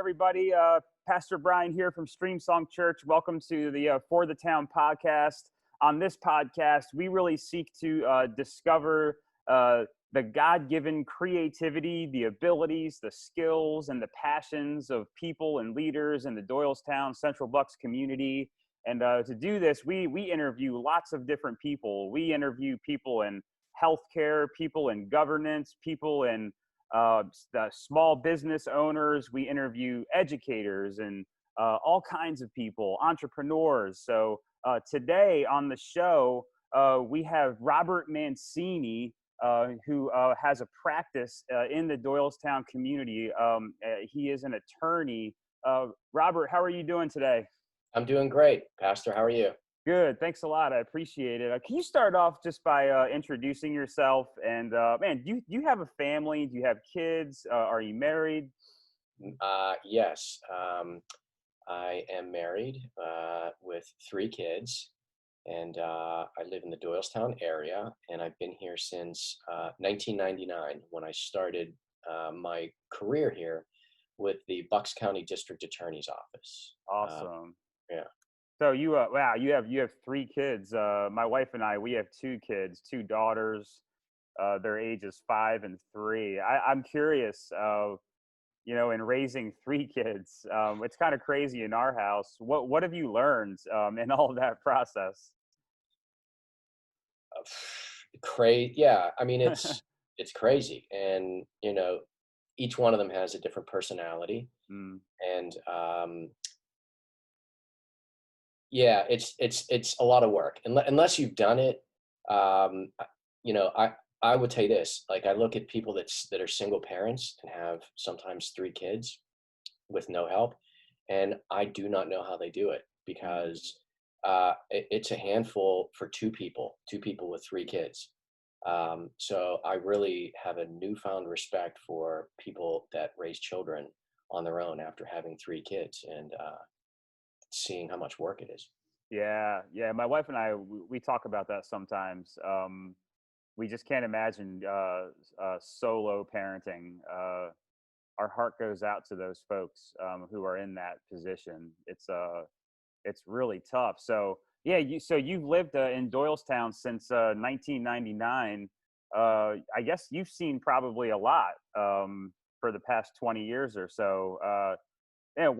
everybody. Pastor Brian here from Streamsong Church. Welcome to the For the Town podcast. On this podcast, we really seek to discover the God-given creativity, the abilities, the skills, and the passions of people and leaders in the Doylestown Central Bucks community. And to do this, we interview lots of different people. We interview people in healthcare, people in governance, people in the small business owners. We interview educators and all kinds of people, entrepreneurs. So today on the show, we have Robert Mancini, who has a practice in the Doylestown community. He is an attorney. Robert, how are you doing today? I'm doing great, Pastor. How are you? Good. Thanks a lot. I appreciate it. Can you start off just by introducing yourself? And man, do you have a family? Do you have kids? Are you married? Yes. I am married with 3 kids, and I live in the Doylestown area, and I've been here since 1999 when I started my career here with the Bucks County District Attorney's Office. Awesome. Yeah. So wow, you have 3 kids. My wife and I, we have 2 kids, 2 daughters. Their ages 5 and 3. I'm curious, in raising 3 kids, it's kind of crazy in our house. What have you learned in all of that process? Yeah. I mean, it's crazy, and each one of them has a different personality, and yeah, it's a lot of work. Unless you've done it, I would tell you this. Like, I look at people that are single parents and have sometimes 3 kids with no help, and I do not know how they do it, because it's a handful for 2 people with 3 kids. So I really have a newfound respect for people that raise children on their own after having 3 kids, and seeing how much work it is. Yeah. My wife and I, we talk about that sometimes. We just can't imagine solo parenting. Our heart goes out to those folks who are in that position. It's really tough. So yeah, you've lived in Doylestown since 1999. I guess you've seen probably a lot for the past 20 years or so. Yeah,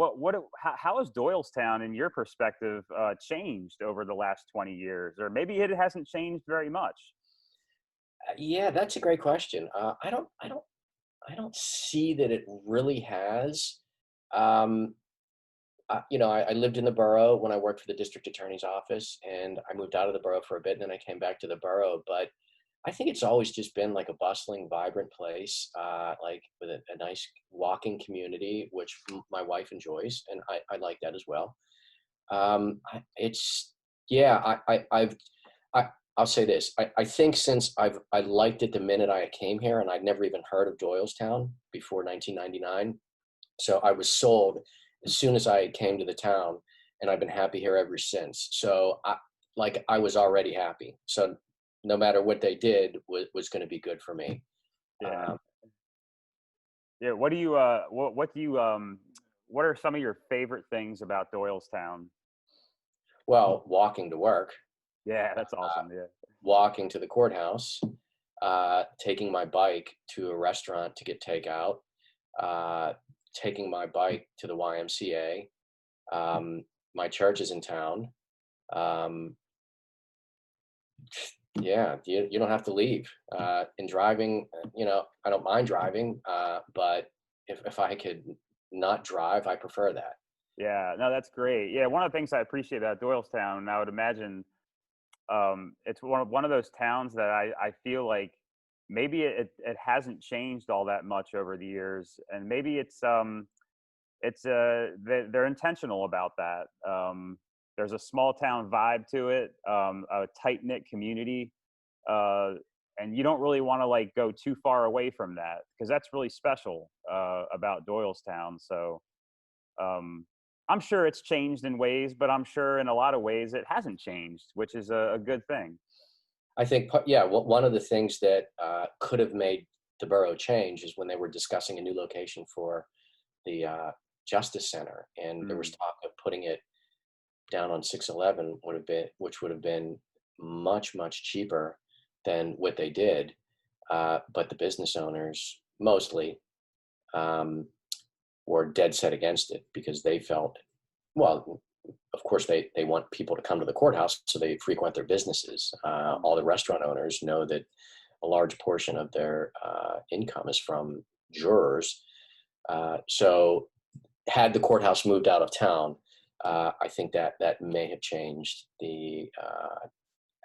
how has Doylestown, in your perspective, changed over the last 20 years, or maybe it hasn't changed very much? Yeah, that's a great question. I don't see that it really has. I lived in the borough when I worked for the district attorney's office, and I moved out of the borough for a bit, and then I came back to the borough. But I think it's always just been like a bustling, vibrant place, like with a nice walking community, which my wife enjoys, and I like that as well. I'll say this. I think since I liked it the minute I came here, and I'd never even heard of Doylestown before 1999. So I was sold as soon as I came to the town, and I've been happy here ever since. So I was already happy. So no matter what they did was going to be good for me. Yeah. Yeah. What are some of your favorite things about Doylestown? Well, walking to work. Yeah, that's awesome. Yeah. Walking to the courthouse, taking my bike to a restaurant to get takeout, taking my bike to the YMCA. My church is in town. Yeah, you don't have to leave. In driving, I don't mind driving, but if I could not drive, I prefer that. Yeah, no, that's great. Yeah, one of the things I appreciate about Doylestown, and I would imagine it's one of those towns that I feel like maybe it hasn't changed all that much over the years, and maybe they're intentional about that. There's a small town vibe to it, a tight knit community, and you don't really want to go too far away from that, because that's really special about Doylestown. So I'm sure it's changed in ways, but I'm sure in a lot of ways it hasn't changed, which is a good thing. I think, one of the things that could have made the borough change is when they were discussing a new location for the Justice Center, and there was Mm. talk of putting it down on 611, which would have been much, much cheaper than what they did. But the business owners mostly um, were dead set against it because they felt, well, of course they want people to come to the courthouse, so they frequent their businesses. All the restaurant owners know that a large portion of their income is from jurors. So had the courthouse moved out of town, I think that may have changed the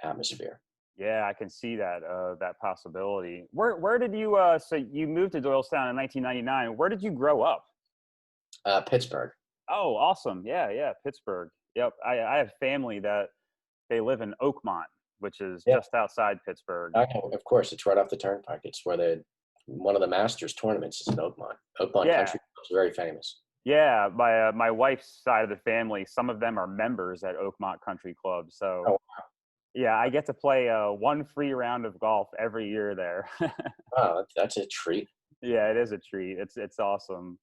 atmosphere. Yeah, I can see that that possibility. Where did you so you moved to Doylestown in 1999. Where did you grow up? Pittsburgh. Oh, awesome. Yeah, yeah, Pittsburgh. Yep. I have family that they live in Oakmont, which is Yeah, just outside Pittsburgh. I know, of course, it's right off the turnpike. It's where one of the Masters tournaments is in Oakmont. Oakmont Yeah. Country Club is very famous. Yeah, my wife's side of the family, some of them are members at Oakmont Country Club. So, Oh, yeah, I get to play one free round of golf every year there. wow, that's a treat. Yeah, it is a treat. It's awesome.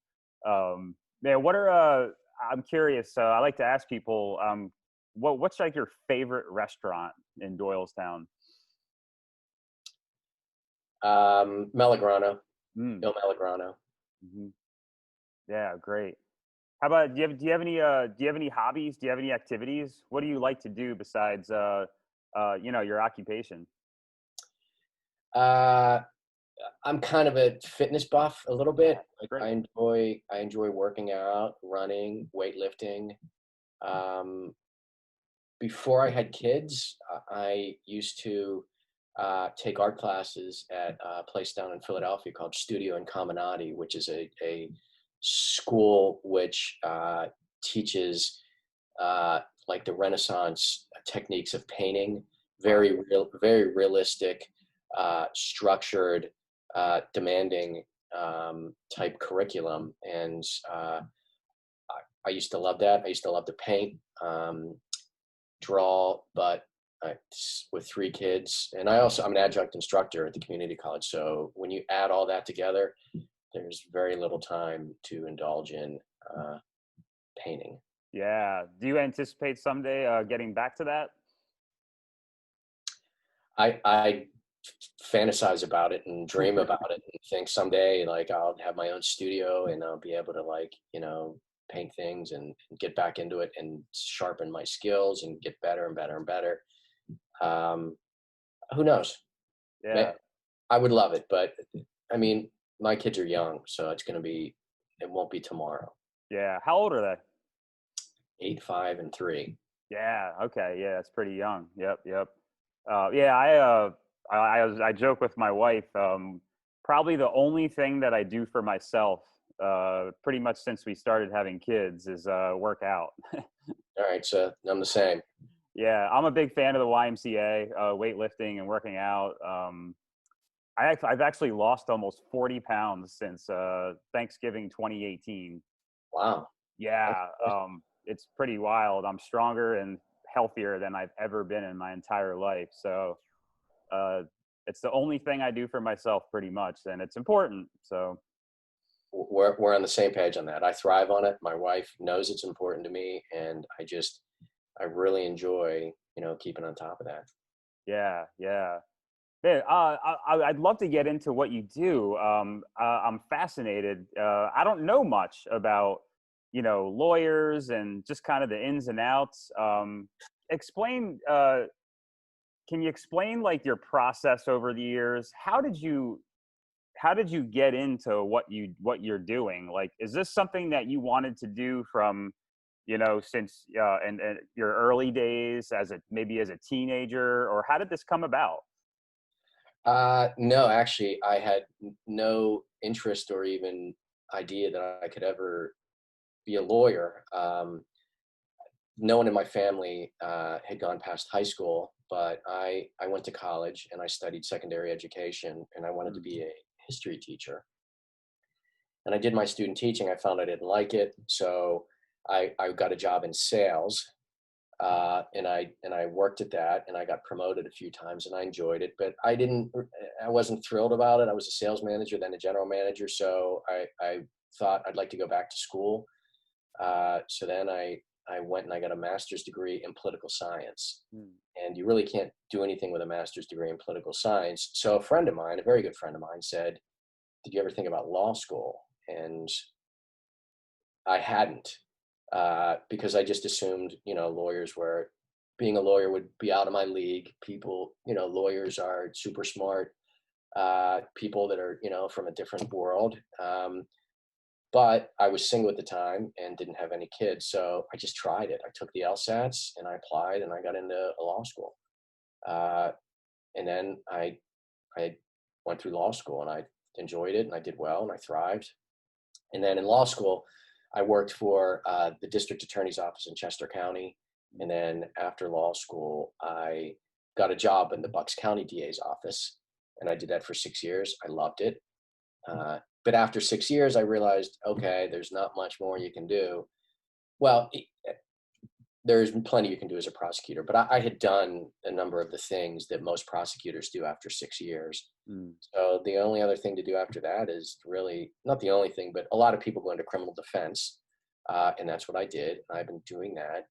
Man, what are I'm curious. I like to ask people, what's like your favorite restaurant in Doylestown? Melograno, Mm, Il Melograno. hmm. Yeah, great. How about do you have any hobbies? Do you have any activities? What do you like to do besides your occupation? Uh, I'm kind of a fitness buff a little Yeah, bit. Like great. I enjoy working out, running, weightlifting. Um, Before I had kids, I used to take art classes at a place down in Philadelphia called Studio and Caminati, which is a school which teaches like the Renaissance techniques of painting, Wow. very realistic, structured, demanding type curriculum, and I used to love that. I used to love to paint. Draw, but with three kids, and I'm an adjunct instructor at the community college. So when you add all that together, there's very little time to indulge in uh, painting. Yeah. Do you anticipate someday getting back to that? I fantasize about it and dream about it and think someday like I'll have my own studio and I'll be able to like paint things and get back into it and sharpen my skills and get better and better and better. Um, who knows? Yeah. I would love it, but I mean, my kids are young, so it won't be tomorrow. Yeah. How old are they? 8, 5, and 3. Yeah. Okay. Yeah, it's pretty young. Yep. Yep. Yeah. I joke with my wife. Probably the only thing that I do for myself, pretty much since we started having kids, is work out. All right, so I'm the same. Yeah, I'm a big fan of the YMCA, weightlifting and working out. I've actually lost almost 40 pounds since Thanksgiving 2018. Wow. Yeah, Okay. it's pretty wild. I'm stronger and healthier than I've ever been in my entire life. So uh, it's the only thing I do for myself, pretty much, and it's important. So We're on the same page on that. I thrive on it. My wife knows it's important to me, and I really enjoy keeping on top of that. yeah, yeah. Man, I'd love to get into what you do. I'm fascinated. I don't know much about, lawyers and just kind of the ins and outs. Explain. Can you explain like your process over the years? How did you get into what you're doing? Like, is this something that you wanted to do from, since and your early days maybe as a teenager, or how did this come about? No, actually, I had no interest or even idea that I could ever be a lawyer. No one in my family had gone past high school, but I went to college and I studied secondary education, and I wanted to Mm. be a history teacher. And I did my student teaching. I found I didn't like it, so I got a job in sales, and I worked at that, and I got promoted a few times, and I enjoyed it. But I wasn't thrilled about it. I was a sales manager, then a general manager, so I thought I'd like to go back to school. So then I went and I got a master's degree in political science. Mm. And you really can't do anything with a master's degree in political science. So a friend of mine, a very good friend of mine, said, "Did you ever think about law school?" And I hadn't, because I just assumed, lawyers were, being a lawyer would be out of my league. People, lawyers are super smart, people that are, from a different world. But I was single at the time and didn't have any kids. So I just tried it. I took the LSATs and I applied and I got into a law school. Uh, and then I went through law school and I enjoyed it and I did well and I thrived. And then in law school, I worked for the district attorney's office in Chester County. And then after law school, I got a job in the Bucks County DA's office. And I did that for 6 years. I loved it. But after 6 years, I realized, okay, there's not much more you can do. Well, there's plenty you can do as a prosecutor, but I had done a number of the things that most prosecutors do after 6 years. Mm. So the only other thing to do after that is really not the only thing, but a lot of people go into criminal defense. And that's what I did. I've been doing that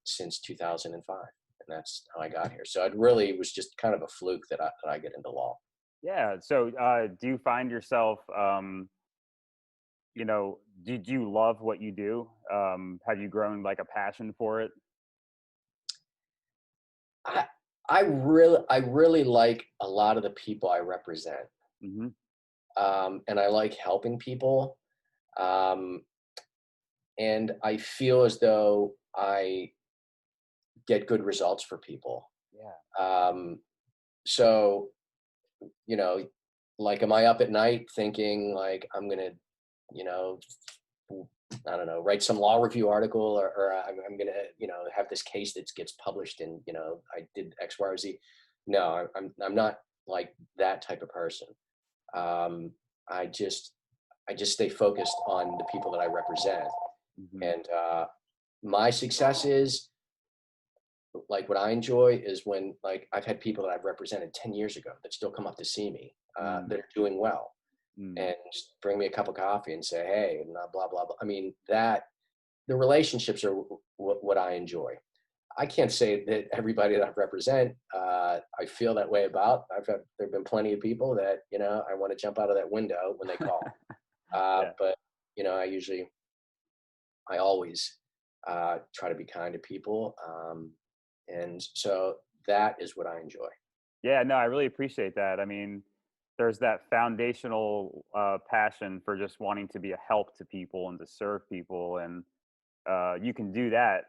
since 2005. And that's how I got here. So it really was just kind of a fluke that I get into law. Yeah. So, do you find yourself, did you love what you do? Have you grown like a passion for it? I, I really like a lot of the people I represent. Hmm. And I like helping people. Um, and I feel as though I get good results for people. Yeah. So, you know, like, am I up at night thinking like I'm gonna, you know, I don't know, write some law review article, or I'm gonna, have this case that gets published and, I did X, Y, or Z. No, I'm not like that type of person. Um, I just I just stay focused on the people that I represent, Hmm. and my success is, like, what I enjoy is when, like, I've had people that I've represented 10 years ago that still come up to see me, Mm. that are doing well, Mm. and just bring me a cup of coffee and say, "Hey," and blah blah blah. I mean, that the relationships are what I enjoy. I can't say that everybody that I represent, I feel that way about. There've been plenty of people that, I want to jump out of that window when they call. Yeah. But I always try to be kind to people, and so that is what I enjoy. Yeah, no, I really appreciate that. I mean, there's that foundational passion for just wanting to be a help to people and to serve people, and you can do that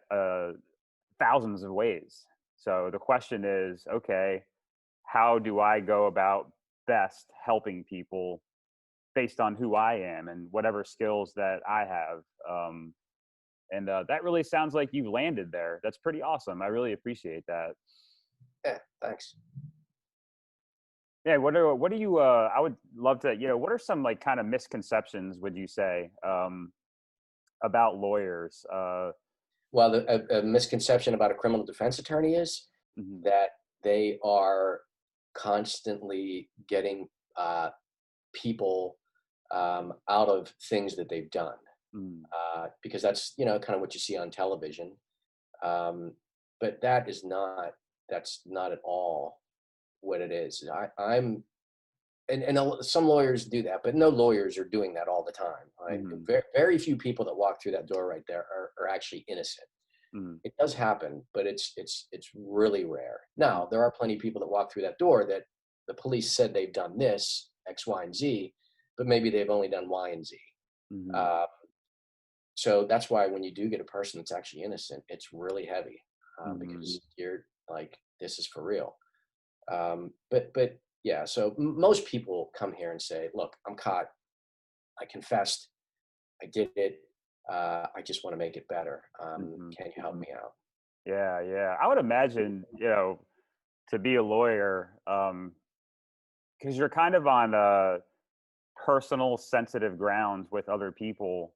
thousands of ways. So the question is, okay, how do I go about best helping people based on who I am and whatever skills that I have? And that really sounds like you've landed there. That's pretty awesome. I really appreciate that. Yeah, thanks. Yeah, what do you I would love to, what are some like kind of misconceptions would you say about lawyers? Well, a misconception about a criminal defense attorney is Mhm. that they are constantly getting people out of things that they've done, Mm. because that's, kind of what you see on television. Um, but that's not at all what it is. I'm and some lawyers do that, but no lawyers are doing that all the time. Like, Mhm. very, very few people that walk through that door right there are actually innocent. Mhm. It does happen, but it's really rare. Mm. Now, there are plenty of people that walk through that door that the police said they've done this X, Y, and Z, but maybe they've only done Y and Z. Mhm. Uh, so that's why when you do get a person that's actually innocent, it's really heavy, Mhm. because you're like, this is for real. But yeah, so most people come here and say, look, I'm caught. I confessed. I did it. I just want to make it better. Mhm. Can you help me out? Yeah, yeah. I would imagine, to be a lawyer, because you're kind of on personal, sensitive ground with other people,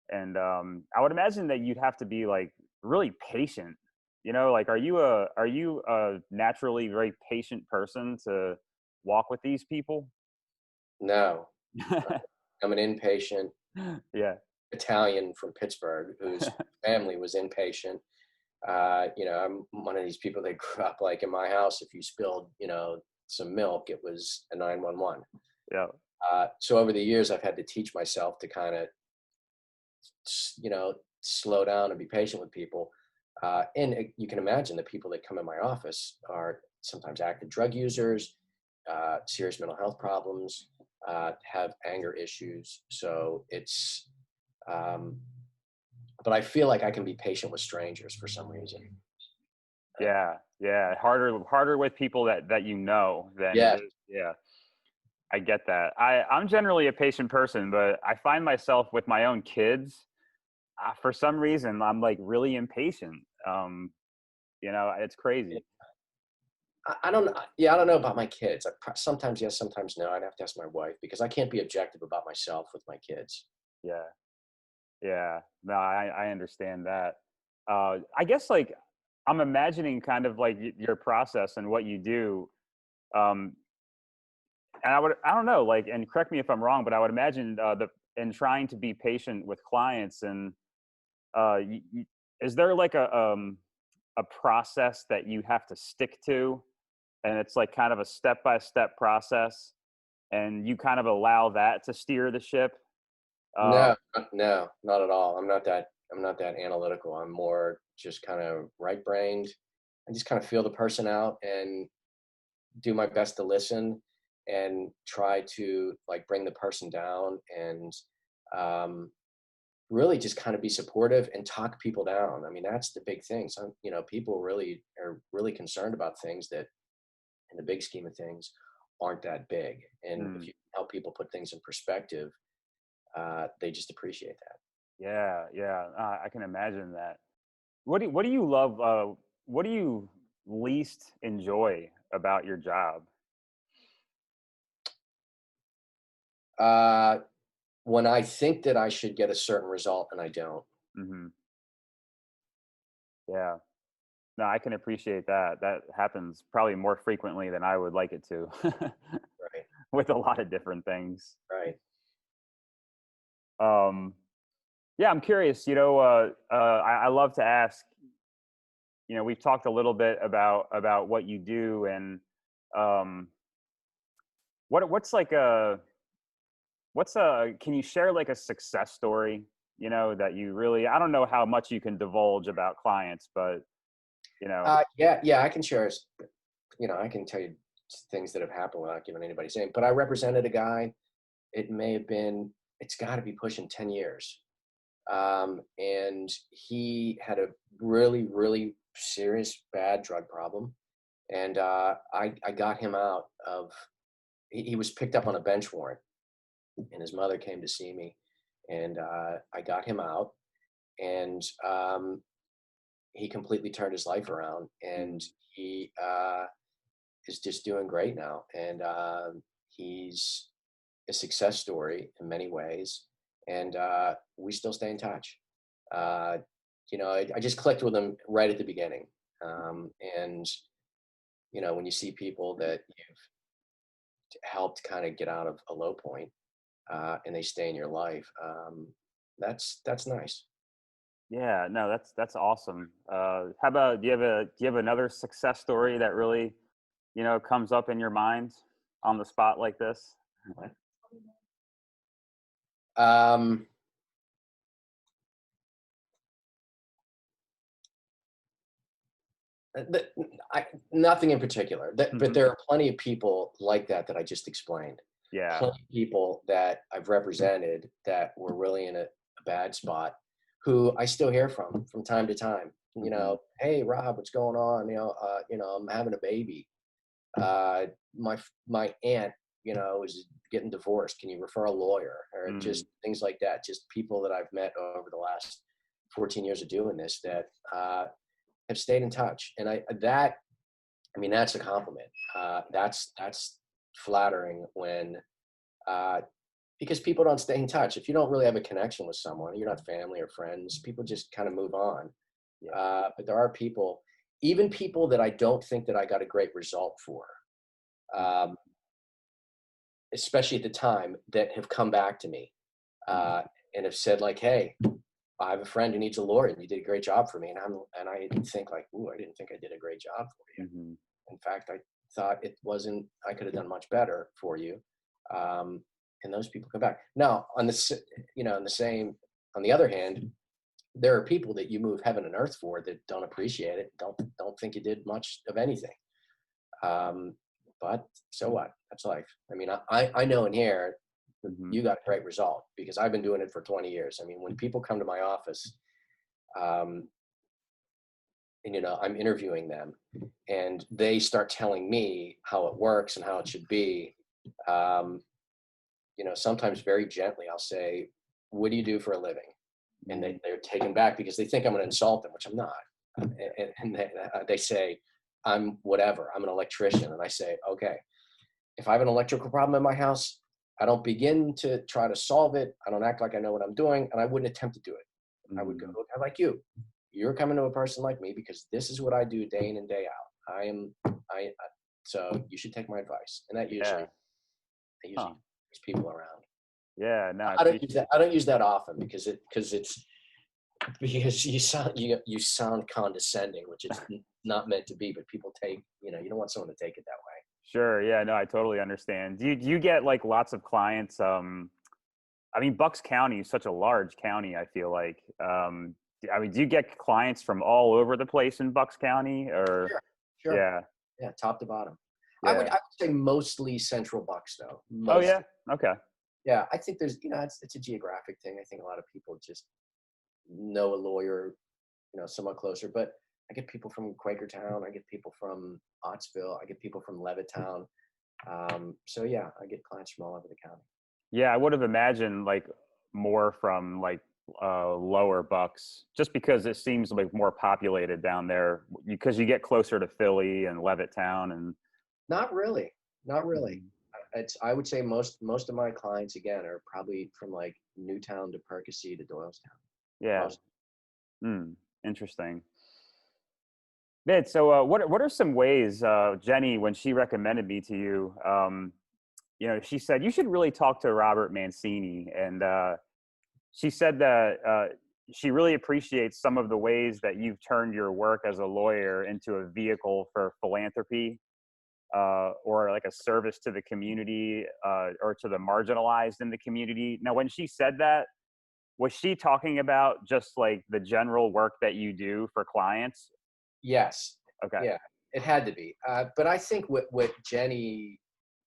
and I would imagine that you'd have to be like really patient. Like, are you a naturally very patient person to walk with these people? No, I'm an impatient, Yeah. Italian from Pittsburgh whose family was inpatient. I'm one of these people that grew up like in my house. If you spilled, some milk, it was a 911. Yeah. So over the years, I've had to teach myself to kind of, slow down and be patient with people. And you can imagine the people that come in my office are sometimes active drug users, serious mental health problems, have anger issues. So it's, but I feel like I can be patient with strangers for some reason. Yeah. Yeah. Harder with people that than it Yeah. is. Yeah. I get that. I'm generally a patient person, but I find myself with my own kids, for some reason, I'm like really impatient. It's crazy. I don't know. Yeah, I don't know about my kids. Sometimes yes, sometimes no. I'd have to ask my wife because I can't be objective about myself with my kids. Yeah. Yeah. No, I understand that. I guess like I'm imagining kind of like your process and what you do. Um, and I don't know, like, and correct me if I'm wrong, but I would imagine in trying to be patient with clients and is there like a process that you have to stick to, and it's like kind of a step by step process, and you kind of allow that to steer the ship? Uh, No, no, not at all. I'm not that analytical. I'm more just kind of right brained. I just kind of feel the person out and do my best to listen and try to like bring the person down and um, really just kind of be supportive and talk people down. I mean, that's the big thing. Some, people really are really concerned about things that in the big scheme of things aren't that big. And if mm, you help people put things in perspective, they just appreciate that. yeah, yeah, I can imagine that. What do you love? What do you least enjoy about your job? Uh, when I think that I should get a certain result and I don't. Hmm. Yeah. No, I can appreciate that. That happens probably more frequently than I would like it to, Right. with a lot of different things. Right. Um, yeah, I'm curious. I love to ask. We've talked a little bit about what you do, and um, what's like a what's a can you share like a success story? That you really, I don't know how much you can divulge about clients, but you know, Yeah, I can share. I can tell you things that have happened without giving anybody's name. But I represented a guy. It's got to be pushing 10 years. And he had a really, really serious, bad drug problem. And I got him out of, he was picked up on a bench warrant, and his mother came to see me. And I got him out, and he completely turned his life around. And mm, he is just doing great now. And he's a success story in many ways. And we still stay in touch. Uh, I just clicked with him right at the beginning. And, when you see people that you've helped kind of get out of a low point and they stay in your life, that's nice. yeah, no, that's awesome. How about, do you have another success story that really comes up in your mind on the spot like this? Um, the, Nothing in particular, but there are plenty of people like that I just explained. Yeah. Plenty of people that I've represented that were really in a bad spot who I still hear from time to time. Hmm. Hey Rob, what's going on? I'm having a baby. Uh, my aunt, is getting divorced. Can you refer a lawyer? Or Mm. just things like that. Just people that I've met over the last 14 years of doing this that have stayed in touch. And that's a compliment. That's flattering when because people don't stay in touch. If you don't really have a connection with someone, you're not family or friends, people just kind of move on. Yeah. But there are people, even people that I don't think that I got a great result for, Mm. especially at the time, that have come back to me. and have said like, hey, I have a friend who needs a lawyer and you did a great job for me. And I think like, ooh, I didn't think I did a great job for you. Mm-hmm. In fact, I thought it wasn't, I could have done much better for you. And those people come back. Now on the, on the other hand, there are people that you move heaven and earth for that don't appreciate it. Don't think you did much of anything. But so what? That's life. I mean, I know in here, Mm-hmm. you got a great result because I've been doing it for 20 years. I mean, when people come to my office, and I'm interviewing them and they start telling me how it works and how it should be, sometimes very gently, I'll say, what do you do for a living? And they're taken back because they think I'm going to insult them, which I'm not. And they say, I'm whatever, I'm an electrician. And I say, okay, if I have an electrical problem in my house, I don't begin to try to solve it. I don't act like I know what I'm doing, and I wouldn't attempt to do it. I would go to a guy like you. You're coming to a person like me because this is what I do day in and day out. So you should take my advice. And that usually brings people around. Yeah, no, I don't use that often because you sound condescending, which is not meant to be, but people take, you don't want someone to take it that way. Sure. Yeah, no, I totally understand. Do you get like lots of clients? I mean, Bucks County is such a large county, I feel like. I mean, do you get clients from all over the place in Bucks County or? Sure. Yeah, top to bottom. yeah. I would say mostly central Bucks though. Oh yeah. Okay. Yeah, I think there's, it's a geographic thing. I think a lot of people just know a lawyer, somewhat closer. But I get people from Quakertown. I get people from Ottsville. I get people from Levittown. So yeah, I get clients from all over the county. Yeah, I would have imagined like more from like lower Bucks, just because it seems like more populated down there because you get closer to Philly and Levittown and. Not really. I would say most of my clients again are probably from like Newtown to Percy to Doylestown. Yeah. Interesting. Man, so what are some ways Jenny, when she recommended me to you, she said you should really talk to Robert Mancini, and she said that she really appreciates some of the ways that you've turned your work as a lawyer into a vehicle for philanthropy. Or like a service to the community or to the marginalized in the community. Now, when she said that, was she talking about just like the general work that you do for clients? Yes. Okay. Yeah, it had to be. But I think what Jenny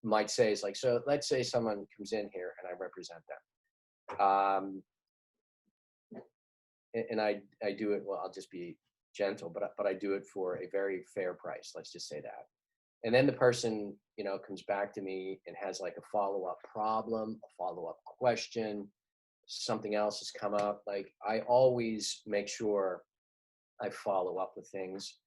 might say is like, so let's say someone comes in here and I represent them. And I do it, well, I'll just be gentle, but I do it for a very fair price. Let's just say that. And then the person, comes back to me and has like a follow-up problem, a follow-up question, something else has come up. Like I always make sure I follow up with things.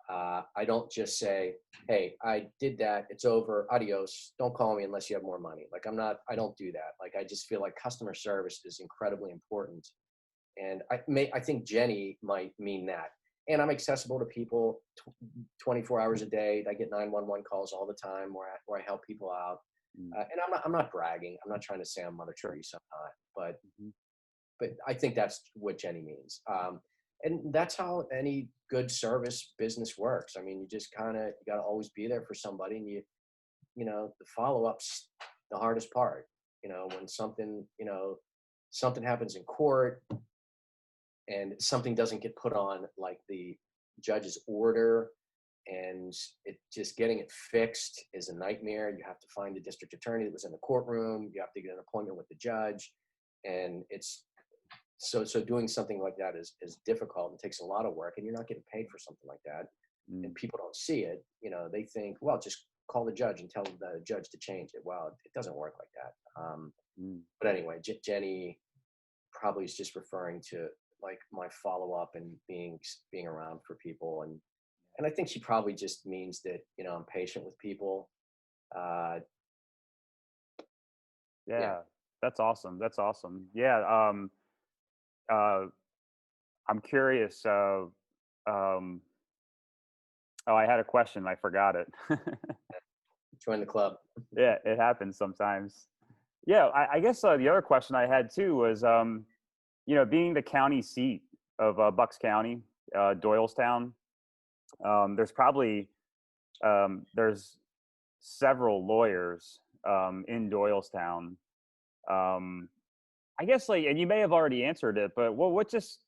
I don't just say, hey, I did that. It's over. Adios. Don't call me unless you have more money. Like I don't do that. Like, I just feel like customer service is incredibly important. And I think Jenny might mean that. And I'm accessible to people 24 hours a day. I get 911 calls all the time where I help people out. And I'm not bragging. I'm not trying to say I'm Mother Teresa, but I think that's what Jenny means. And that's how any good service business works. I mean, you just you got to always be there for somebody, and the follow-up's the hardest part. When something happens in court and something doesn't get put on like the judge's order, and it just getting it fixed is a nightmare. You have to find the district attorney that was in the courtroom. You have to get an appointment with the judge, and it's so doing something like that is difficult and takes a lot of work, and you're not getting paid for something like that. And people don't see it. They think, well, just call the judge and tell the judge to change it. Well, it doesn't work like that. But anyway, Jenny probably is just referring to like my follow-up and being around for people. And I think she probably just means that, I'm patient with people. Yeah, that's awesome. Yeah. I'm curious. Oh, I had a question. I forgot it. Join the club. Yeah, it happens sometimes. Yeah, I guess the other question I had too was, being the county seat of Bucks County, Doylestown, there's probably there's several lawyers in Doylestown. Um, I guess like, and you may have already answered it, but what just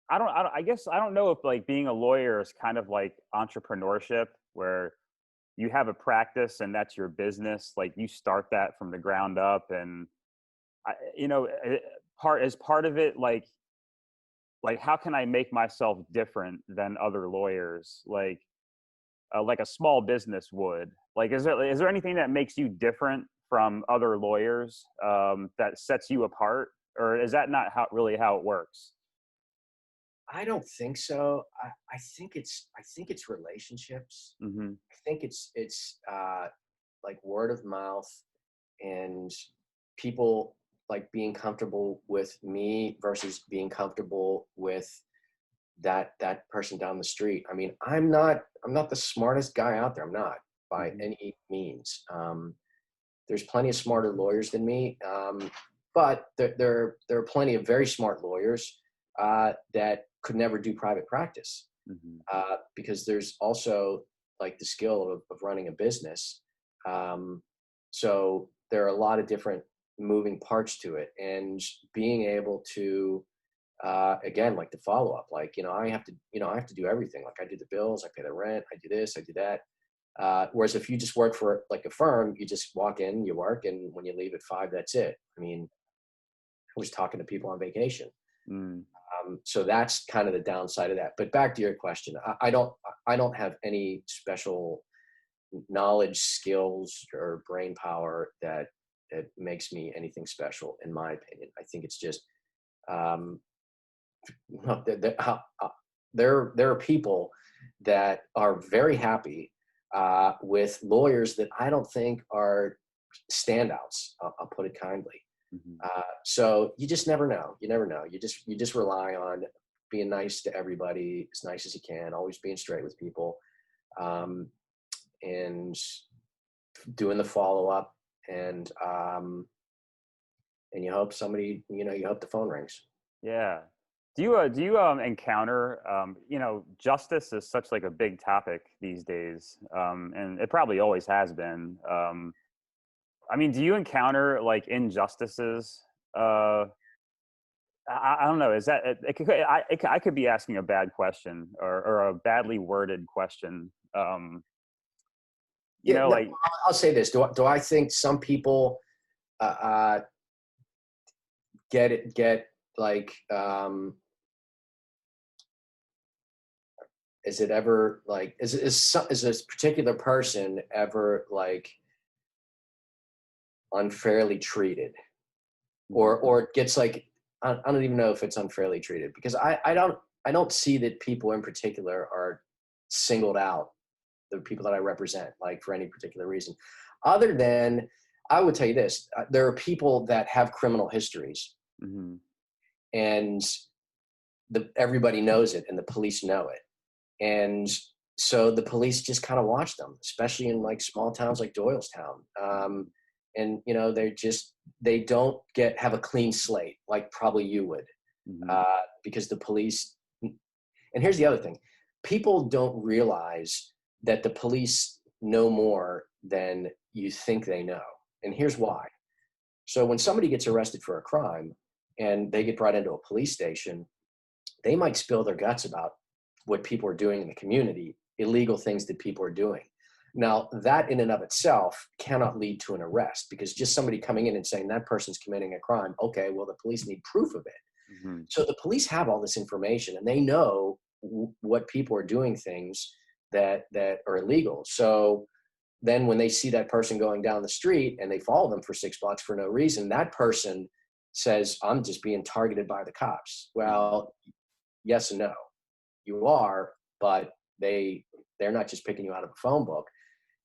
I guess I don't know if like being a lawyer is kind of like entrepreneurship where you have a practice and that's your business. Like you start that from the ground up, and part of it, like how can I make myself different than other lawyers? Like a small business would. Like, is there anything that makes you different from other lawyers that sets you apart, or is that not how it works? I don't think so. I think it's relationships. Hmm. I think it's like word of mouth and people like being comfortable with me versus being comfortable with that person down the street. I mean, I'm not the smartest guy out there. I'm not by Hmm. any means. There's plenty of smarter lawyers than me, but there are plenty of very smart lawyers that could never do private practice Hmm. because there's also like the skill of running a business. Um, so there are a lot of different moving parts to it, and being able to again, like the follow up, like I have to do everything. Like I do the bills, I pay the rent, I do this, I do that. Whereas if you just work for like a firm, you just walk in, you work, and when you leave at 5, that's it. I mean, I was talking to people on vacation. Mm. So that's kind of the downside of that. But back to your question, I don't have any special knowledge, skills, or brain power that makes me anything special, in my opinion. I think it's just um, there are people that are very happy with lawyers that I don't think are standouts. I'll put it kindly. Mhm. So you just never know. You never know. You just rely on being nice to everybody, as nice as you can, always being straight with people, um, and doing the follow up, and you hope somebody, you hope the phone rings. Yeah. Do you encounter justice is such like a big topic these days, and it probably always has been. I mean, do you encounter like injustices? Uh, I don't know. Is that I could be asking a bad question or a badly worded question. Yeah, no, Like I'll say this. Do I think some people uh, uh, get like is it ever like is this particular person ever like unfairly treated Mhm. or gets like I don't even know if it's unfairly treated because I don't see that people in particular are singled out, the people that I represent, like for any particular reason other than I would tell you this, there are people that have criminal histories Mhm. and everybody knows it and the police know it. And so the police just kind of watch them, especially in like small towns like Doylestown. And they don't have a clean slate like probably you would, Mhm. because the police. And here's the other thing: people don't realize that the police know more than you think they know. And here's why. So when somebody gets arrested for a crime and they get brought into a police station, they might spill their guts about what people are doing in the community, illegal things that people are doing. Now, that in and of itself cannot lead to an arrest because just somebody coming in and saying that person's committing a crime, okay, well, the police need proof of it. Mhm. So the police have all this information and they know what people are doing things that are illegal. So then when they see that person going down the street and they follow them for 6 blocks for no reason, that person says, I'm just being targeted by the cops. Mhm. Well, yes and no. You are, but they're not just picking you out of a phone book.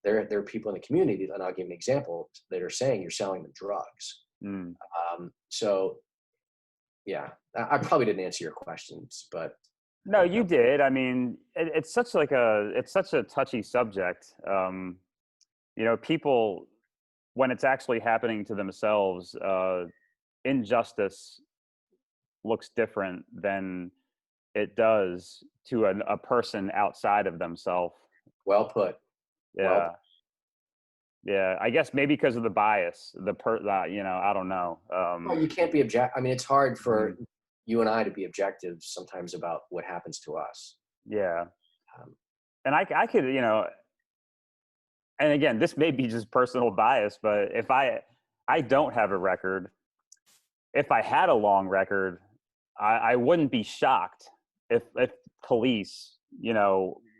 There are people in the community, and I'll give you an example, that are saying you're selling them drugs. Mm. So yeah, I probably didn't answer your questions, but No, you that did. I mean, it's such a touchy subject. People when it's actually happening to themselves, injustice looks different than it does to a person outside of themselves. Well put. Well Yeah. Yeah. I guess maybe because of the bias, I don't know. Well, you can't be I mean, it's hard for Mhm. you and I to be objective sometimes about what happens to us. Yeah. Um, And I could, and again, this may be just personal bias, but if I don't have a record, if I had a long record, I wouldn't be shocked if police,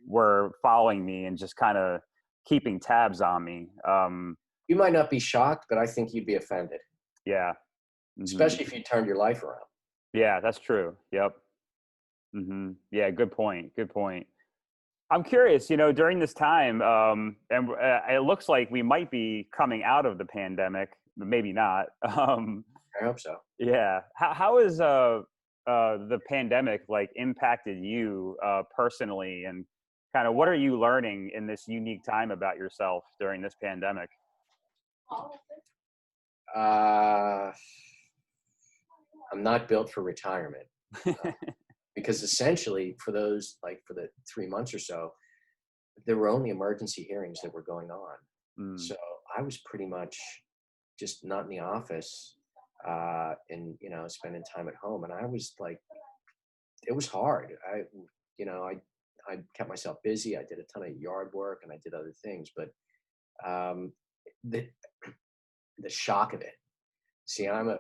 were following me and just kind of keeping tabs on me. you might not be shocked, but I think you'd be offended, Yeah. especially if you turned your life around. Yeah, that's true. Yep. Yeah, good point. Good point. I'm curious, during this time, and it looks like we might be coming out of the pandemic, but maybe not. I hope so. Yeah. How is the pandemic like impacted you personally, and kind of what are you learning in this unique time about yourself during this pandemic? Uh, I'm not built for retirement uh, because essentially for the 3 months or so, there were only emergency hearings that were going on. Mm, So I was pretty much just not in the office and, spending time at home. And I was like, it was hard. I kept myself busy. I did a ton of yard work and I did other things, but um, the, the shock of it. See, I'm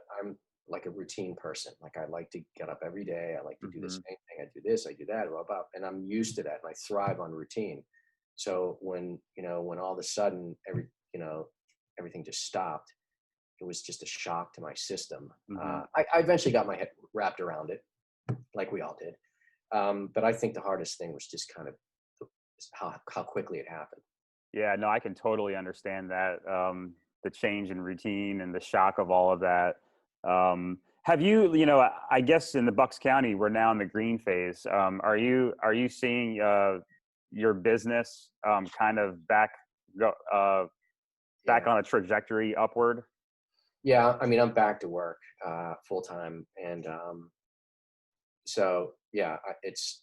like a routine person. Like I like to get up every day. I like to do the hmm same thing. I do this, I do that, blah, blah, and I'm used to that and I thrive on routine. So when all of a sudden everything just stopped, it was just a shock to my system. hmm I eventually got my head wrapped around it, like we all did. But I think the hardest thing was just kind of how quickly it happened. Yeah, no, I can totally understand that. The change in routine and the shock of all of that. Have you, I guess in the Bucks County, we're now in the green phase. Are you seeing your business kind of go, back Yeah. on a trajectory upward? Yeah. I mean, I'm back to work full time. And so, yeah, it's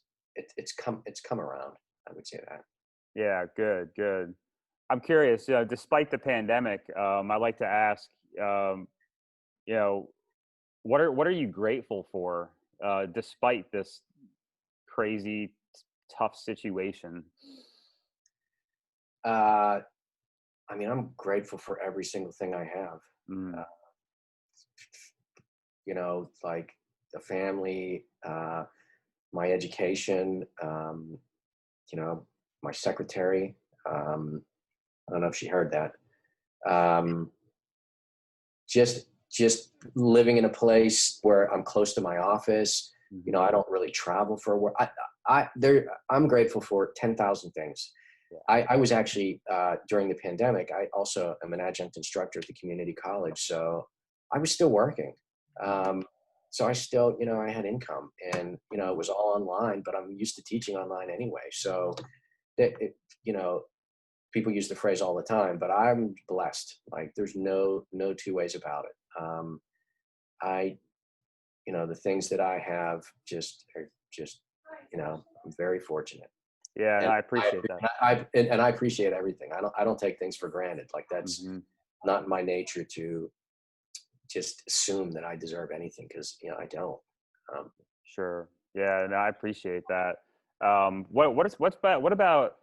come around. I would say that. Yeah, good, good. I'm curious, despite the pandemic, I like to ask, um, you know, what are you grateful for, despite this crazy, tough situation? Uh, I mean, I'm grateful for every single thing I have. Uh, Mm, like the family, my education, my secretary. Um, I don't know if she heard that. Um, just living in a place where I'm close to my office. mhm. I don't really travel for work. I'm grateful for 10,000 things. Yeah. I was actually during the pandemic. I also am an adjunct instructor at the community college, so I was still working. Mhm. So I still, I had income, and it was all online. But I'm used to teaching online anyway, so you know, people use the phrase all the time, but I'm blessed. Like there's no two ways about it. I the things that I have just are just I'm very fortunate, Yeah, and and I appreciate that. I appreciate everything. I don't take things for granted. Like that's Hmm. not in my nature to just assume that I deserve anything, because I don't. Um, Sure. Yeah, and I appreciate that. What about,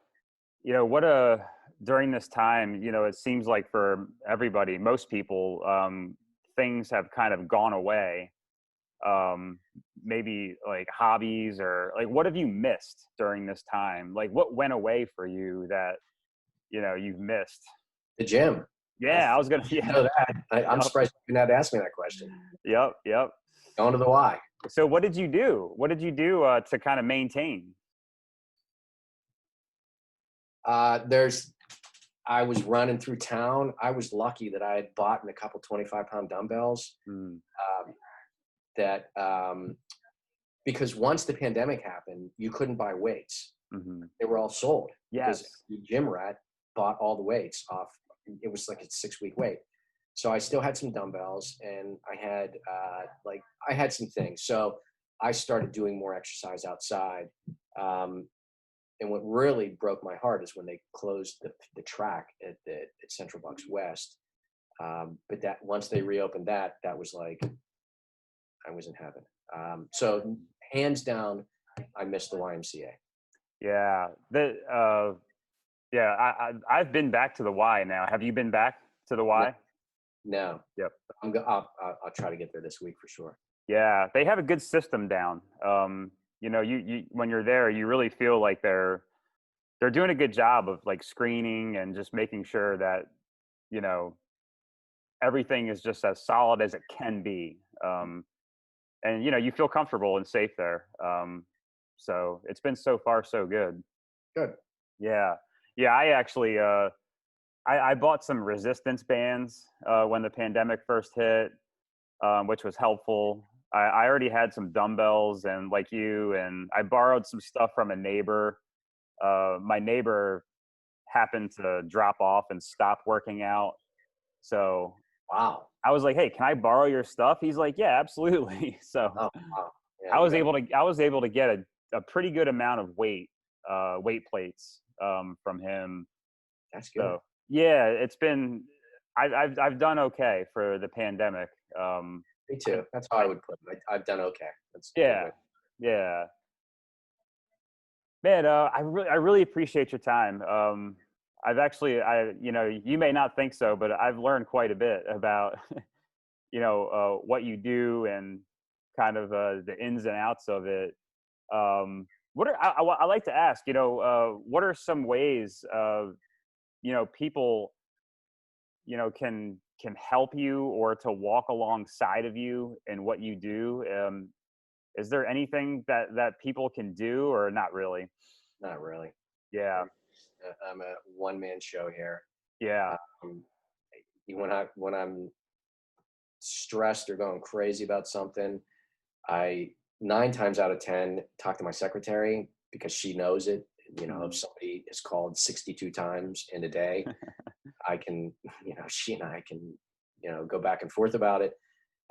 what during this time, it seems like for everybody, most people, things have kind of gone away. Um, Maybe like hobbies, or like what have you missed during this time? Like what went away for you that, you've missed? the gym. I Yeah, I thought was gonna. you should Yeah. know that. I'm Yep. surprised you didn't have to ask me that question. Yep. Yep. Going to the Y. So what did you do? What did you do to kind of maintain? There's I was running through town. I was lucky that I had bought a couple 25-pound dumbbells. Mm, Um, that because once the pandemic happened, you couldn't buy weights. hmm They were all sold because Yes. the gym rat bought all the weights off. It was like a 6-week wait. So I still had some dumbbells, and I had some things. So I started doing more exercise outside. Um, and what really broke my heart is when they closed the track at Central Bucks West. But that once they reopened that was like I was in heaven. So hands down, I miss the YMCA. Yeah. Yeah, I've been back to the Y now. Have you been back to the No, Y? no. Yep. I'll try to get there this week for sure. Yeah, they have a good system down. You when you're there, you really feel like they're doing a good job of like screening and just making sure that you know everything is just as solid as it can be. And you feel comfortable and safe there. So it's been so far so good. Good. Yeah, yeah. I actually I bought some resistance bands when the pandemic first hit, which was helpful. I already had some dumbbells and like you, and I borrowed some stuff from a neighbor. My neighbor happened to drop off and stop working out. So Wow. I was like, "Hey, can I borrow your stuff?" He's like, "Yeah, absolutely." So Oh, wow. Yeah, I you was got able to I was able to get a pretty good amount of weight plates from him. that's good. So yeah, it's been I've done okay for the pandemic. Me I, too. That's how I would put it. I've done okay. That's a good yeah, way. yeah, man. I really appreciate your time. I've actually you may not think so, but I've learned quite a bit about what you do and kind of the ins and outs of it. What are I like to ask? What are some ways people can help you or to walk alongside of you in what you do? Is there anything that people can do or not really? Not really. Yeah, I'm a one man show here. yeah. Um, when I'm stressed or going crazy about something, I 9 times out of 10 talk to my secretary because she knows it. If Mhm. somebody is called 62 times in a day, I can, she and I can, go back and forth about it.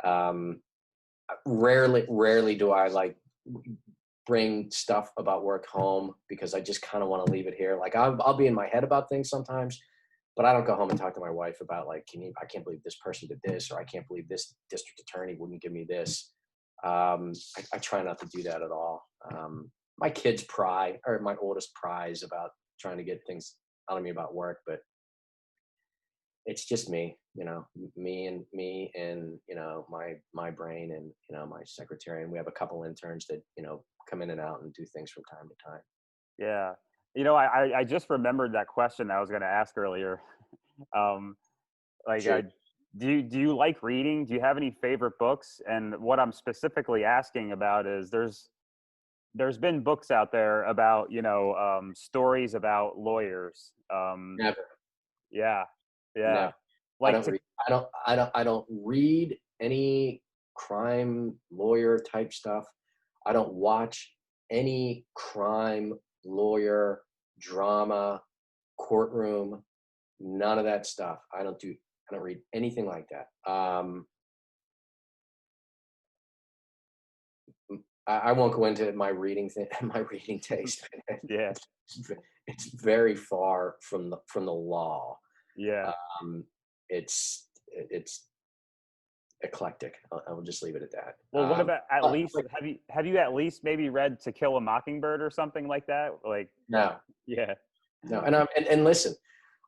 Um, rarely do I like bring stuff about work home because I just kind of want to leave it here. Like I'll be in my head about things sometimes, but I don't go home and talk to my wife about like, I can't believe this person did this, or I can't believe this district attorney wouldn't give me this. I try not to do that at all. My kids pry, or my oldest pries about trying to get things out of me about work, but it's just me and my brain and my secretary, and we have a couple interns that come in and out and do things from time to time. Yeah. I just remembered that question I was going to ask earlier. um, like, Shoot. do you like reading? Do you have any favorite books? And what I'm specifically asking about is there's been books out there about stories about lawyers. Never. Yeah, yeah. Never. I Like don't to read. I don't read any crime lawyer type stuff. I don't watch any crime lawyer drama, courtroom, none of that stuff. I don't read anything like that. I won't go into my reading thing, my reading taste. yeah, It's very far from the law. yeah. Um, it's eclectic. I will just leave it at that. Well, what about at least But have you at least maybe read To Kill a Mockingbird or something like that? Like, no, yeah, no, and listen,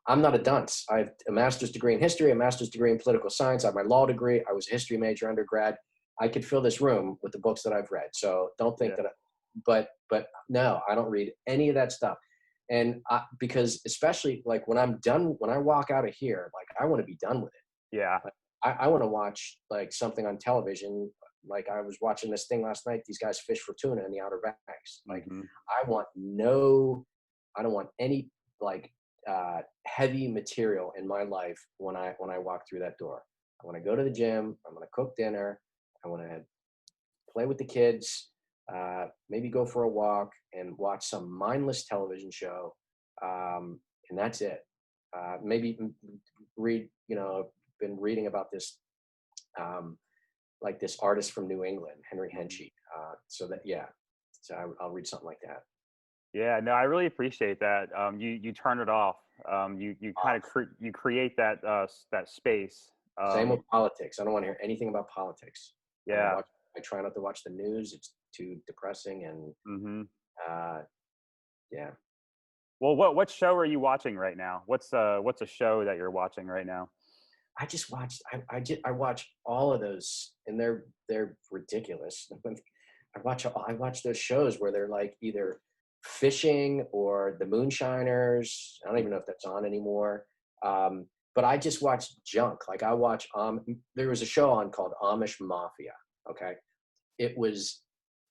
I'm not a dunce. I have a master's degree in history, a master's degree in political science. I have my law degree. I was a history major undergrad. I could fill this room with the books that I've read. So don't think yeah, that. But no, I don't read any of that stuff. And because especially like when I'm done, when I walk out of here, like I want to be done with it. yeah. Like, I want to watch like something on television. Like I was watching this thing last night. These guys fish for tuna in the Outer Banks. Like Hmm. I don't want any like heavy material in my life when I walk through that door. I want to go to the gym. I'm going to cook dinner. I want to play with the kids. Maybe go for a walk and watch some mindless television show, and that's it. Maybe read been reading about this, like this artist from New England, Henry Henchy. So I'll read something like that. Yeah, no, I really appreciate that. You turn it off. You kind of you create that that space. Same with politics. I don't want to hear anything about politics. Yeah. I try not to watch the news. It's too depressing, and yeah. Well, what show are you watching right now? What's a show that you're watching right now? I just watched. I watch all of those, and they're ridiculous. I watch those shows where they're like either fishing or the Moonshiners. I don't even know if that's on anymore. But I just watch junk. Like I watch. There was a show on called Amish Mafia. Okay, it was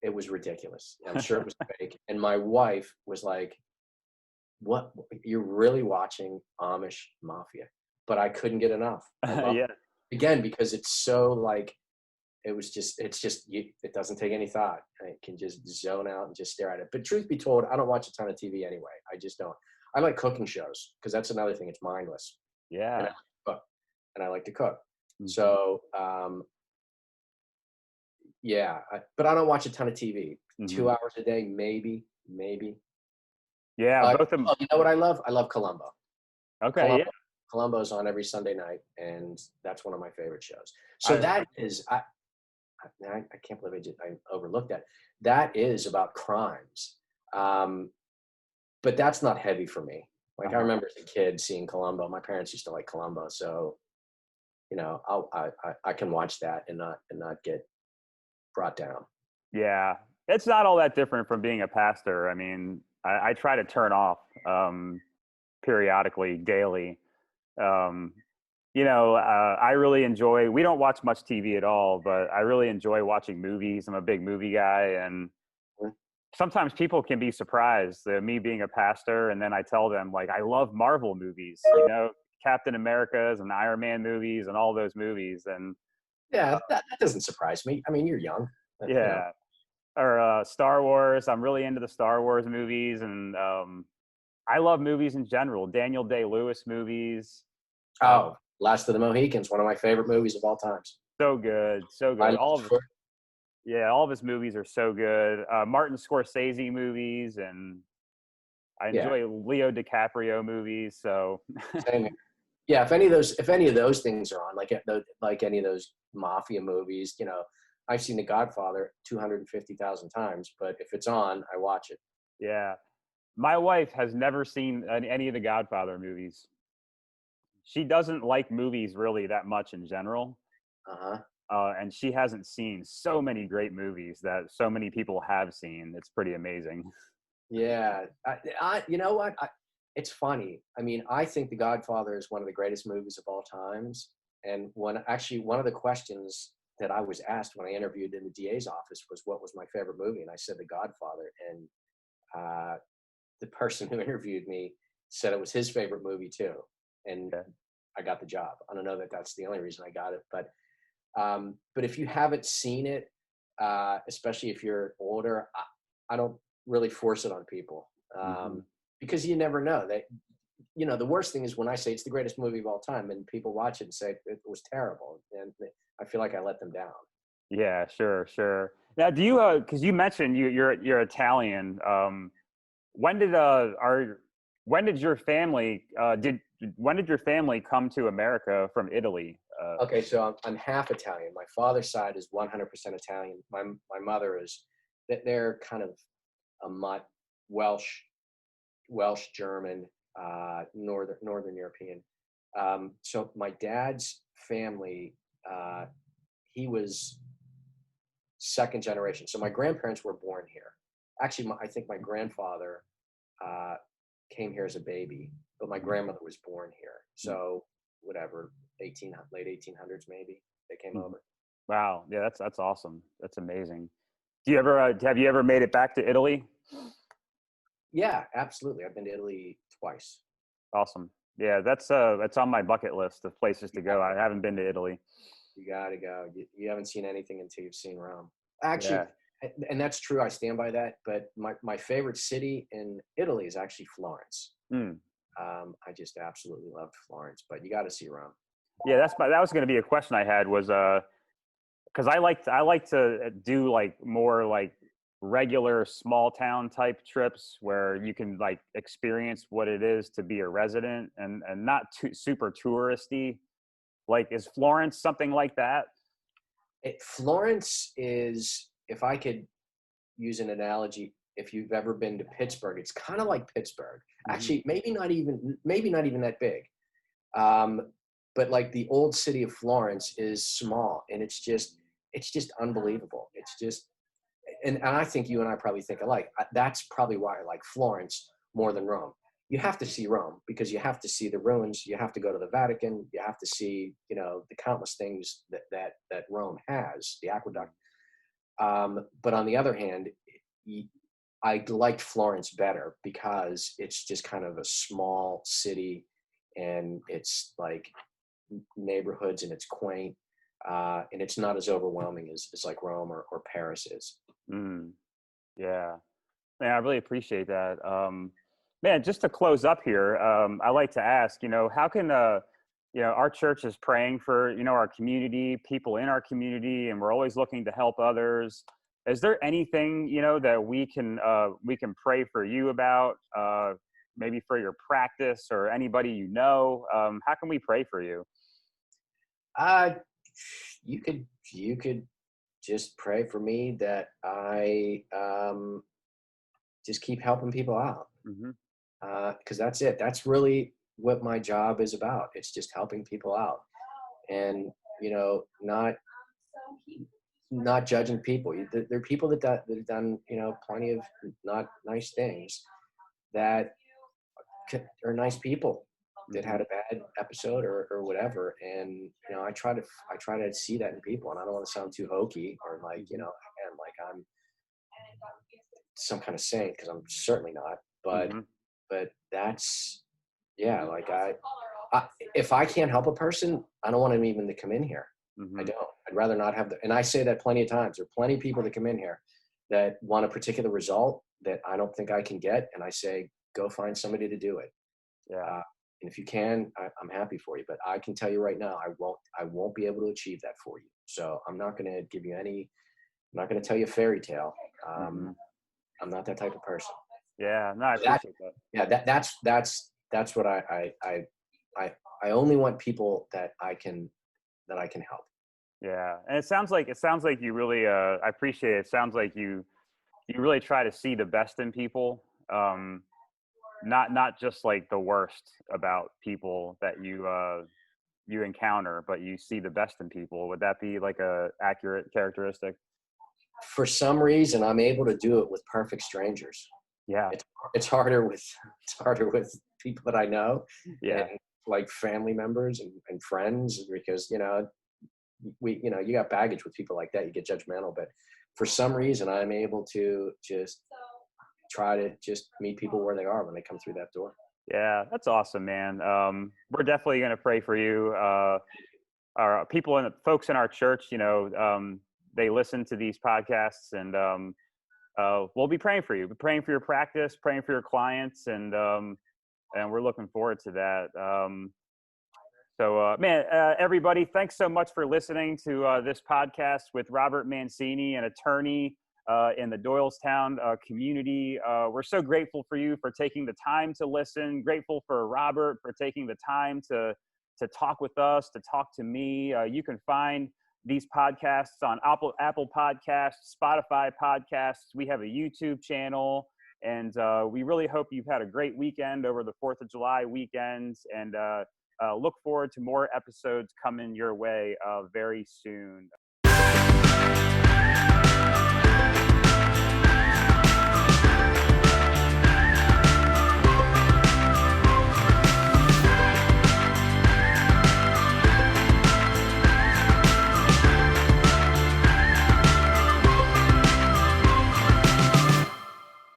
ridiculous. I'm sure it was fake. And my wife was like, "What? You're really watching Amish Mafia?" But I couldn't get enough. Yeah. Again, because it's so like, it doesn't take any thought. I can just zone out and just stare at it. But truth be told, I don't watch a ton of TV anyway. I just don't. I like cooking shows because that's another thing. It's mindless. Yeah. And I like to cook. Mm-hmm. So, but I don't watch a ton of TV. Mm-hmm. 2 hours a day, maybe. Yeah. Both of them. You know what I love? I love Columbo. Okay. Columbo. Yeah. Columbo's on every Sunday night, and that's one of my favorite shows. So that is, I can't believe I overlooked that. That is about crimes, but that's not heavy for me. Like I remember as a kid seeing Columbo. My parents used to like Columbo, so I can watch that and not get brought down. Yeah, it's not all that different from being a pastor. I mean, I try to turn off periodically, daily. I really enjoy, we don't watch much TV at all, but I really enjoy watching movies. I'm a big movie guy, and sometimes people can be surprised that me being a pastor, and then I tell them like, I love Marvel movies, Captain America's and Iron Man movies and all those movies. And yeah, that doesn't surprise me. I mean, you're young. Yeah. Or Star Wars. I'm really into the Star Wars movies, and I love movies in general. Daniel Day-Lewis movies. Last of the Mohicans, one of my favorite movies of all times. So good. All of his movies are so good. Martin Scorsese movies, and I enjoy Leo DiCaprio movies. So same here. Yeah, if any of those things are on, like any of those mafia movies, I've seen The Godfather 250,000 times, but if it's on, I watch it. Yeah. My wife has never seen any of the Godfather movies. She doesn't like movies really that much in general. And she hasn't seen so many great movies that so many people have seen. It's pretty amazing. Yeah. You know what? It's funny. I mean, I think The Godfather is one of the greatest movies of all times. And one of the questions that I was asked when I interviewed in the DA's office was, what was my favorite movie? And I said The Godfather. And the person who interviewed me said it was his favorite movie too. And I got the job. I don't know that that's the only reason I got it, but if you haven't seen it, especially if you're older, I don't really force it on people, because you never know. The worst thing is when I say it's the greatest movie of all time and people watch it and say it was terrible, and I feel like I let them down. Yeah, sure. Now, do you? Because you mentioned you're Italian. When did your family come to America from Italy? Okay, so I'm half Italian. My father's side is 100% Italian. My mother is, they're kind of a mutt, Welsh, German, Northern European. So my dad's family, he was second generation. So my grandparents were born here. Actually, I think my grandfather came here as a baby, but my grandmother was born here. So whatever, late 1800s maybe they came over. Wow, yeah, that's awesome. That's amazing. Have you ever made it back to Italy? Yeah, absolutely. I've been to Italy twice. Awesome. Yeah, that's on my bucket list of places to go. I haven't been to Italy. You gotta go. You haven't seen anything until you've seen Rome. Actually, and that's true. I stand by that. But my favorite city in Italy is actually Florence. I just absolutely loved Florence. But you got to see Rome. Yeah, that was going to be a question I had was, because I like to do like more like regular small town type trips where you can like experience what it is to be a resident and not too super touristy. Like, is Florence something like that? Florence is, if I could use an analogy, if you've ever been to Pittsburgh, it's kind of like Pittsburgh. Hmm. Actually, maybe not even that big. Um, but like the old city of Florence is small, and it's just unbelievable. It's just, and I think you and I probably think alike. That's probably why I like Florence more than Rome. You have to see Rome because you have to see the ruins. You have to go to the Vatican. You have to see, the countless things that Rome has, the aqueduct. But on the other hand, I liked Florence better because it's just kind of a small city, and it's like neighborhoods, and it's quaint, and it's not as overwhelming as like Rome or Paris is. Mm, yeah. Man, I really appreciate that. Man, just to close up here, I like to ask, how can, our church is praying for, our community, people in our community, and we're always looking to help others. Is there anything, that we can pray for you about, maybe for your practice or anybody how can we pray for you? Uh, you could just pray for me that I just keep helping people out, Hmm. because that's it. That's really what my job is about. It's just helping people out, and not judging people. There are people that have done plenty of not nice things that are nice people that Hmm. had a bad episode or whatever, and I try to see that in people, and I don't want to sound too hokey or like Hmm. again, like I'm some kind of saint, because I'm certainly not, but Hmm. that's, yeah, like I if I can't help a person, I don't want them even to come in here. I Hmm. don't. I'd rather not have and I say that plenty of times. There are plenty of people that come in here that want a particular result that I don't think I can get, and I say, go find somebody to do it. Yeah. Uh, and if you can, I'm happy for you. But I can tell you right now, I won't be able to achieve that for you. So I'm not going to give you any. I'm not going to tell you a fairy tale. Hmm. I'm not that type of person. Yeah. No, I That appreciate that. yeah, that's what I I only want people that I can help. Yeah, and it sounds like you really I appreciate it. It sounds like you really try to see the best in people. Not just like the worst about people that you encounter, but you see the best in people. Would that be like a accurate characteristic? For some reason, I'm able to do it with perfect strangers. Yeah. It's it's harder with people that I know, and Yeah. like family members and friends, because you got baggage with people like that. You get judgmental, but for some reason, I'm able to just try to just meet people where they are when they come through that door. Yeah, that's awesome, man. We're definitely going to pray for you. Our people and folks in our church, they listen to these podcasts, and we'll be praying for you, praying for your practice, praying for your clients, and we're looking forward to that. Man, everybody, thanks so much for listening to this podcast with Robert Mancini, an attorney in the Doylestown community. We're so grateful for you for taking the time to listen. Grateful for Robert for taking the time to talk with us, to talk to me. You can find these podcasts on Apple Podcasts, Spotify Podcasts. We have a YouTube channel. And we really hope you've had a great weekend over the 4th of July weekends. And look forward to more episodes coming your way very soon.